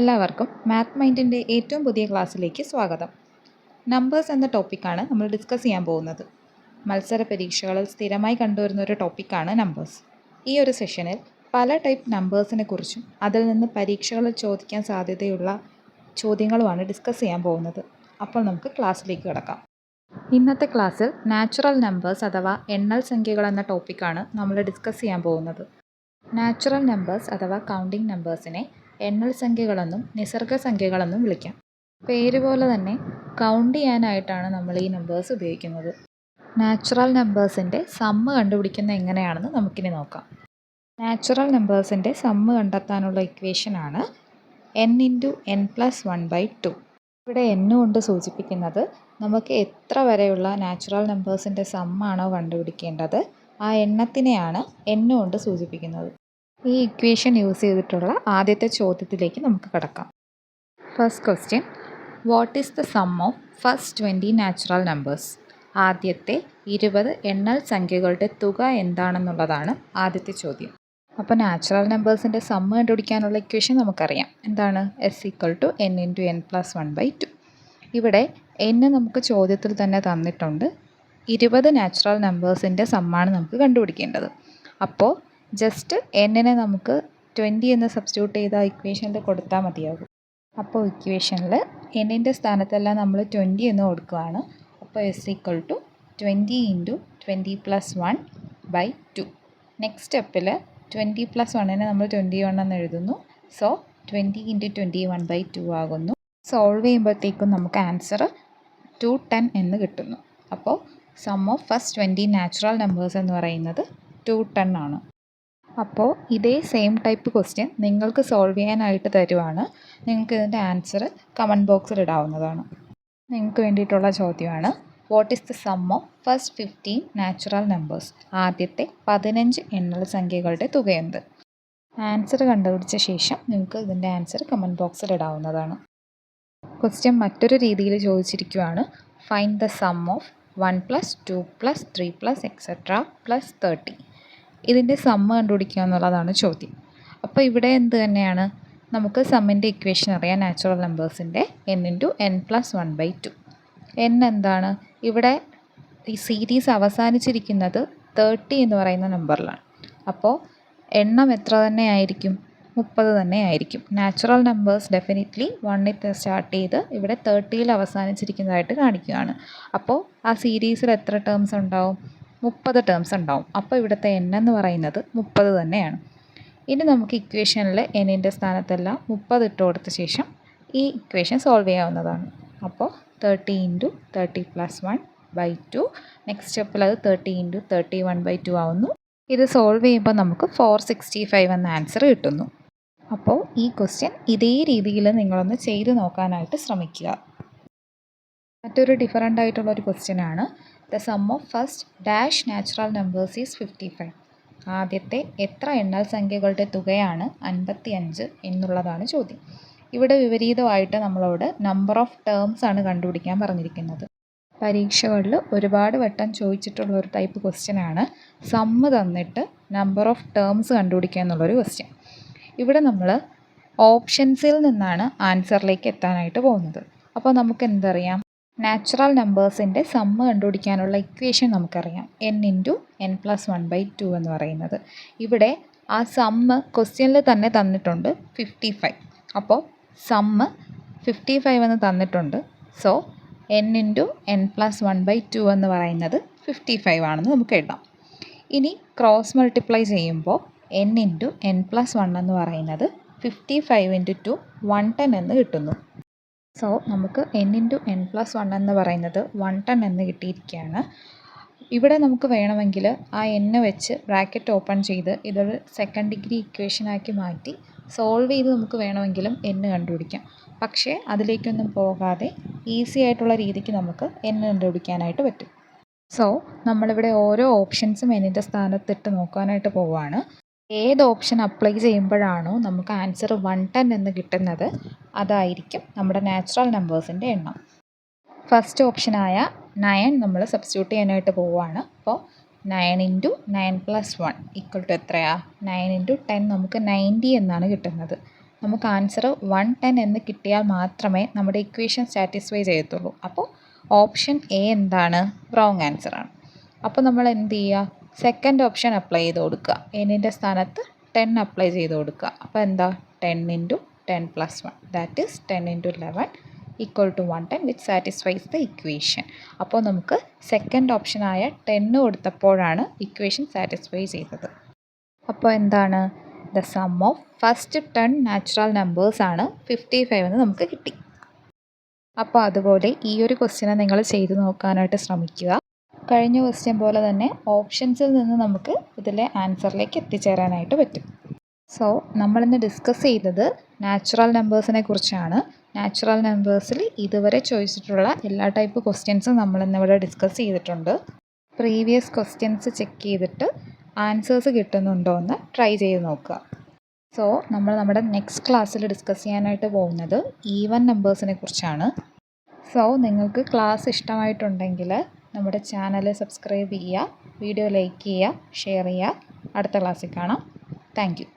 എല്ലാവർക്കും മാത്ത് മൈൻഡിൻ്റെ ഏറ്റവും പുതിയ ക്ലാസ്സിലേക്ക് സ്വാഗതം. നമ്പേഴ്സ് എന്ന ടോപ്പിക്കാണ് നമ്മൾ ഡിസ്കസ് ചെയ്യാൻ പോകുന്നത്. മത്സര പരീക്ഷകളിൽ സ്ഥിരമായി കണ്ടുവരുന്ന ഒരു ടോപ്പിക്കാണ് നമ്പേഴ്സ്. ഈ ഒരു സെഷനിൽ പല ടൈപ്പ് നമ്പേഴ്സിനെ കുറിച്ചും അതിൽ നിന്ന് പരീക്ഷകളിൽ ചോദിക്കാൻ സാധ്യതയുള്ള ചോദ്യങ്ങളുമാണ് ഡിസ്കസ് ചെയ്യാൻ പോകുന്നത്. അപ്പോൾ നമുക്ക് ക്ലാസ്സിലേക്ക് കിടക്കാം. ഇന്നത്തെ ക്ലാസ്സിൽ നാച്ചുറൽ നമ്പേഴ്സ് അഥവാ എണ്ണൽ സംഖ്യകൾ എന്ന ടോപ്പിക്കാണ് നമ്മൾ ഡിസ്കസ് ചെയ്യാൻ പോകുന്നത്. നാച്ചുറൽ നമ്പേഴ്സ് അഥവാ കൗണ്ടിങ് നമ്പേഴ്സിനെ എണ്ണൽ സംഖ്യകളെന്നും നിസർഗ സംഖ്യകളെന്നും വിളിക്കാം. പേര് പോലെ തന്നെ കൗണ്ട് ചെയ്യാനായിട്ടാണ് നമ്മൾ ഈ നമ്പേഴ്സ് ഉപയോഗിക്കുന്നത്. നാച്ചുറൽ നമ്പേഴ്സിൻ്റെ സമ്മ് കണ്ടുപിടിക്കുന്ന എങ്ങനെയാണെന്ന് നമുക്കിനി നോക്കാം. നാച്ചുറൽ നമ്പേഴ്സിൻ്റെ സമ്മ് കണ്ടെത്താനുള്ള ഇക്വേഷനാണ് n×n+1/2. ഇവിടെ n കൊണ്ട് സൂചിപ്പിക്കുന്നത് നമുക്ക് എത്ര വരെയുള്ള നാച്ചുറൽ നമ്പേഴ്സിൻ്റെ സമ്മാണോ കണ്ടുപിടിക്കേണ്ടത് ആ എണ്ണത്തിനെയാണ് n കൊണ്ട് സൂചിപ്പിക്കുന്നത്. ഈ ഇക്വേഷൻ യൂസ് ചെയ്തിട്ടുള്ള ആദ്യത്തെ ചോദ്യത്തിലേക്ക് നമുക്ക് കടക്കാം. First question, what is the sum of first 20 natural numbers? ആദ്യത്തെ 20 എണ്ണൽ സംഖ്യകളുടെ തുക എന്താണെന്നുള്ളതാണ് ആദ്യത്തെ ചോദ്യം. അപ്പോൾ നാച്ചുറൽ നമ്പേഴ്സിൻ്റെ സമ്മ് കണ്ടുപിടിക്കാനുള്ള ഇക്വേഷൻ നമുക്കറിയാം. എന്താണ്? S=n×n+1/2. ഇവിടെ n നമുക്ക് ചോദ്യത്തിൽ തന്നെ തന്നിട്ടുണ്ട്. 20 നാച്ചുറൽ നമ്പേഴ്സിൻ്റെ സമ്മാണ് നമുക്ക് കണ്ടുപിടിക്കേണ്ടത്. അപ്പോൾ ജസ്റ്റ് n-നെ നമുക്ക് 20 എന്ന് സബ്സ്റ്റിറ്റ്യൂട്ട് ചെയ്ത ഇക്വേഷനിൽ കൊടുത്താൽ മതിയാകും. അപ്പോൾ ഇക്വേഷനിൽ n-ൻ്റെ സ്ഥാനത്തെല്ലാം നമ്മൾ 20 എന്ന് കൊടുക്കുകയാണ്. അപ്പോൾ S=20 × 20+1/2. നെക്സ്റ്റ് സ്റ്റെപ്പിൽ 20+1-നെ നമ്മൾ 21 എന്ന് എഴുതുന്നു. സോ 20 × 21/2 ആകുന്നു. സോൾവ് ചെയ്യുമ്പോഴത്തേക്കും നമുക്ക് ആൻസർ 210 എന്ന് കിട്ടുന്നു. അപ്പോൾ sum of first 20 natural numbers എന്ന് പറയുന്നത് 210 ആണ്. അപ്പോൾ ഇതേ സെയിം ടൈപ്പ് ക്വസ്റ്റ്യൻ നിങ്ങൾക്ക് സോൾവ് ചെയ്യാനായിട്ട് തരുവാണ്. നിങ്ങൾക്ക് ഇതിൻ്റെ ആൻസർ കമൻറ്റ് ബോക്സിൽ ഇടാവുന്നതാണ്. നിങ്ങൾക്ക് വേണ്ടിയിട്ടുള്ള ചോദ്യമാണ്, what is the sum of first 15 natural numbers? ആദ്യത്തെ 15 എണ്ണൽ സംഖ്യകളുടെ തുകയെന്ത്? ആൻസർ കണ്ടുപിടിച്ച ശേഷം നിങ്ങൾക്ക് ഇതിൻ്റെ ആൻസർ കമൻറ്റ് ബോക്സിൽ ഇടാവുന്നതാണ്. ക്വസ്റ്റ്യൻ മറ്റൊരു രീതിയിൽ ചോദിച്ചിരിക്കുകയാണ്, find the sum of 1 + 2 + 3 etc. + 30. ഇതിൻ്റെ സമ്മ് കണ്ടുപിടിക്കുക എന്നുള്ളതാണ് ചോദ്യം. അപ്പോൾ ഇവിടെ എന്ത് തന്നെയാണ്, നമുക്ക് സമ്മിൻ്റെ ഇക്വേഷൻ അറിയാം. നാച്ചുറൽ നമ്പേഴ്സിൻ്റെ n×n+1/2. n എന്താണ്? ഇവിടെ ഈ സീരീസ് അവസാനിച്ചിരിക്കുന്നത് 30 എന്ന് പറയുന്ന നമ്പറിലാണ്. അപ്പോൾ എണ്ണം എത്ര തന്നെ ആയിരിക്കും? 30 തന്നെ ആയിരിക്കും. നാച്ചുറൽ നമ്പേഴ്സ് ഡെഫിനിറ്റ്ലി 1 സ്റ്റാർട്ട് ചെയ്ത് ഇവിടെ 30-ൽ അവസാനിച്ചിരിക്കുന്നതായിട്ട് കാണിക്കുകയാണ്. അപ്പോൾ ആ സീരീസിൽ എത്ര ടേംസ് ഉണ്ടാവും? 30 ടേംസ് ഉണ്ടാവും. അപ്പോൾ ഇവിടുത്തെ n എന്ന് പറയുന്നത് 30 തന്നെയാണ്. ഇനി നമുക്ക് ഇക്വേഷനിൽ n-ൻ്റെ സ്ഥാനത്തെല്ലാം 30 ഇട്ട് കൊടുത്ത ശേഷം ഈ ഇക്വേഷൻ സോൾവ് ചെയ്യാവുന്നതാണ്. അപ്പോൾ 30 × 30+1/2. നെക്സ്റ്റ് സ്റ്റെപ്പിൽ അത് 30 × 31/2 ആവുന്നു. ഇത് സോൾവ് ചെയ്യുമ്പോൾ നമുക്ക് 465 എന്ന ആൻസർ കിട്ടുന്നു. അപ്പോൾ ഈ ക്വസ്റ്റ്യൻ ഇതേ രീതിയിൽ നിങ്ങളൊന്ന് ചെയ്ത് നോക്കാനായിട്ട് ശ്രമിക്കുക. മറ്റൊരു ഡിഫറൻ്റ് ആയിട്ടുള്ളൊരു ക്വസ്റ്റ്യനാണ്, the sum of first dash natural numbers is 55. ആദ്യത്തെ എത്ര എണ്ണൽ സംഖ്യകളുടെ തുകയാണ് 55 എന്നുള്ളതാണ് ചോദ്യം. ഇവിടെ വിപരീതമായിട്ട് നമ്മളോട് നമ്പർ ഓഫ് ടേംസ് ആണ് കണ്ടുപിടിക്കാൻ പറഞ്ഞിരിക്കുന്നത്. പരീക്ഷകളിൽ ഒരുപാട് വട്ടം ചോദിച്ചിട്ടുള്ള ഒരു ടൈപ്പ് ക്വസ്റ്റ്യനാണ് സമ്മ് തന്നിട്ട് നമ്പർ ഓഫ് ടേംസ് കണ്ടുപിടിക്കുക എന്നുള്ളൊരു ക്വസ്റ്റ്യൻ. ഇവിടെ നമ്മൾ ഓപ്ഷൻസിൽ നിന്നാണ് ആൻസറിലേക്ക് എത്താനായിട്ട് പോകുന്നത്. അപ്പോൾ നമുക്ക് എന്തറിയാം? നാച്ചുറൽ നമ്പേഴ്സിൻ്റെ സമ്മ് കണ്ടുപിടിക്കാനുള്ള ഇക്വേഷൻ നമുക്കറിയാം, n×n+1/2 എന്ന് പറയുന്നത്. ഇവിടെ ആ സമ്മ് ക്വസ്റ്റ്യനിൽ തന്നെ തന്നിട്ടുണ്ട് 55. അപ്പോൾ സമ്മ് 55 എന്ന് തന്നിട്ടുണ്ട്. സോ n×n+1/2 എന്ന് പറയുന്നത് 55 ആണെന്ന് നമുക്ക് എഴുതാം. ഇനി ക്രോസ് മൾട്ടിപ്ലൈ ചെയ്യുമ്പോൾ n×n+1 എന്ന് പറയുന്നത് 55 × 2 110 എന്ന് കിട്ടുന്നു. സോ നമുക്ക് n×n+1 എന്ന് പറയുന്നത് 110 എന്ന് കിട്ടിയിരിക്കുകയാണ്. ഇവിടെ നമുക്ക് വേണമെങ്കിൽ ആ n വെച്ച് ബ്രാക്കറ്റ് ഓപ്പൺ ചെയ്ത് ഇതൊരു സെക്കൻഡ് ഡിഗ്രി ഇക്വേഷനാക്കി മാറ്റി സോൾവ് ചെയ്ത് നമുക്ക് വേണമെങ്കിലും n കണ്ടുപിടിക്കാം. പക്ഷേ അതിലേക്കൊന്നും പോകാതെ ഈസി ആയിട്ടുള്ള രീതിക്ക് നമുക്ക് n കണ്ടുപിടിക്കാനായിട്ട് പറ്റും. സോ നമ്മളിവിടെ ഓരോ ഓപ്ഷൻസും n-ൻ്റെ സ്ഥാനത്തിട്ട് നോക്കാനായിട്ട് പോവുകയാണ്. ഏത് ഓപ്ഷൻ അപ്ലൈ ചെയ്യുമ്പോഴാണോ നമുക്ക് ആൻസർ 110 എന്ന് കിട്ടുന്നത് അതായിരിക്കും നമ്മുടെ നാച്ചുറൽ നമ്പേഴ്സിൻ്റെ എണ്ണം. ഫസ്റ്റ് ഓപ്ഷനായ 9 നമ്മൾ സബ്സ്റ്റിറ്റ്യൂട്ട് ചെയ്യാനായിട്ട് പോവുകയാണ്. അപ്പോൾ 9 × 9+1 = എത്രയാണ്? 9 × 10 നമുക്ക് 90 എന്നാണ് കിട്ടുന്നത്. നമുക്ക് ആൻസർ 110 എന്ന് കിട്ടിയാൽ മാത്രമേ നമ്മുടെ ഇക്വേഷൻ സാറ്റിസ്ഫൈ ചെയ്യത്തുള്ളൂ. അപ്പോൾ ഓപ്ഷൻ എ എന്താണ്? റോങ് ആൻസർ ആണ്. അപ്പോൾ നമ്മൾ എന്ത് ചെയ്യുക? സെക്കൻഡ് ഓപ്ഷൻ അപ്ലൈ ചെയ്ത് കൊടുക്കുക. എന്നിൻ്റെ സ്ഥാനത്ത് 10 അപ്ലൈ ചെയ്ത് കൊടുക്കുക. അപ്പോൾ എന്താ? 10 × 10 + 1 that is 10 × 11 = 110 which satisfies the equation. അപ്പോൾ നമുക്ക് സെക്കൻഡ് ഓപ്ഷനായ 10 കൊടുത്തപ്പോഴാണ് ഇക്വേഷൻ സാറ്റിസ്ഫൈ ചെയ്തത്. അപ്പോൾ എന്താണ്? The sum of first 10 natural numbers ആണ് 55 എന്ന് നമുക്ക് കിട്ടി. അപ്പോൾ അതുപോലെ ഈ ഒരു ക്വസ്റ്റ്യനെ നിങ്ങൾ ചെയ്ത് നോക്കാനായിട്ട് ശ്രമിക്കുക. കഴിഞ്ഞ ക്വസ്റ്റ്യൻ പോലെ തന്നെ ഓപ്ഷൻസിൽ നിന്ന് നമുക്ക് ഇതിലെ ആൻസറിലേക്ക് എത്തിച്ചേരാനായിട്ട് പറ്റും. സോ നമ്മളിന്ന് ഡിസ്കസ് ചെയ്തത് നാച്ചുറൽ നമ്പേഴ്സിനെ കുറിച്ചാണ്. നാച്ചുറൽ നമ്പേഴ്സിൽ ഇതുവരെ ചോദിച്ചിട്ടുള്ള എല്ലാ ടൈപ്പ് ക്വസ്റ്റ്യൻസും നമ്മളിന്നിവിടെ ഡിസ്കസ് ചെയ്തിട്ടുണ്ട്. പ്രീവിയസ് ക്വസ്റ്റ്യൻസ് ചെക്ക് ചെയ്തിട്ട് ആൻസേഴ്സ് കിട്ടുന്നുണ്ടോ എന്ന് ട്രൈ ചെയ്ത് നോക്കുക. സോ നമ്മൾ നമ്മുടെ നെക്സ്റ്റ് ക്ലാസ്സിൽ ഡിസ്കസ് ചെയ്യാനായിട്ട് പോകുന്നത് ഈവൻ നമ്പേഴ്സിനെ കുറിച്ചാണ്. സോ നിങ്ങൾക്ക് ക്ലാസ് ഇഷ്ടമായിട്ടുണ്ടെങ്കിൽ നമ്മുടെ ചാനൽ സബ്സ്ക്രൈബ് ചെയ്യുക, വീഡിയോ ലൈക്ക് ചെയ്യുക, ഷെയർ ചെയ്യുക. അടുത്ത ക്ലാസ്സിൽ കാണാം. Thank you.